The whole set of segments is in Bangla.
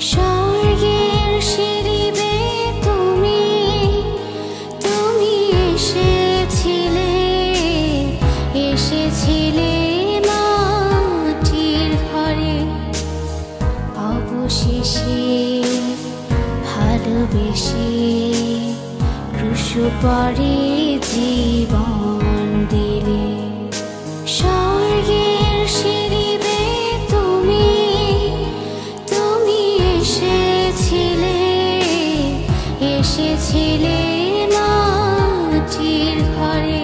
স্বর্গের সিঁড়ি বেয়ে তুমি তুমি এসেছিলে এসেছিলে মাটির ঘরে অবশেষে ভালোবেসে ক্রুশ পরে জীবন দিলে স্বর্গের সিঁড়ি বেয়ে তুমি তুমি এসেছিলে এসেছিলে মাটির ঘরে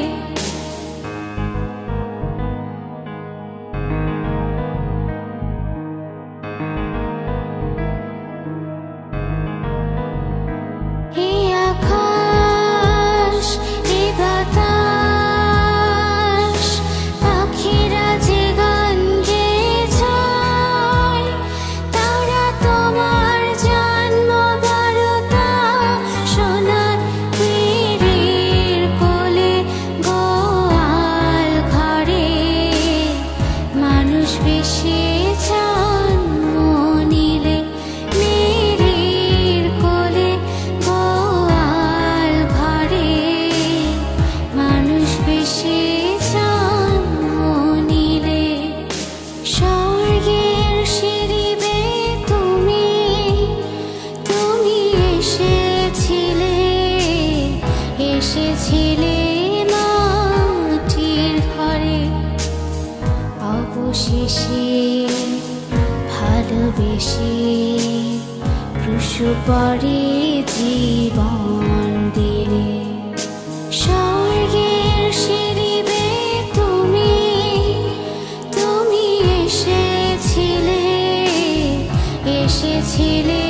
এই আকাশ এই বাতাস পাখিরা যে গান গেয়ে যায় তারা তোমার জন্ম বারতা সোনার তীরের কোলে গোয়াল ঘরে মানুষ বেশি জন্ম নিলে মেরির কোলে গোয়াল ঘরে মানুষ বেশি জন্ম নিলে স্বর্গের সিঁড়ি বেয়ে তুমি তুমি এসেছিলে এসেছিলে মাটির ঘরে অবশেষে ভালোবেসে ক্রুশ পরে জীবন দিলে স্বর্গের সিঁড়ি বেয়ে তুমি তুমি এসেছিলে এসেছিলে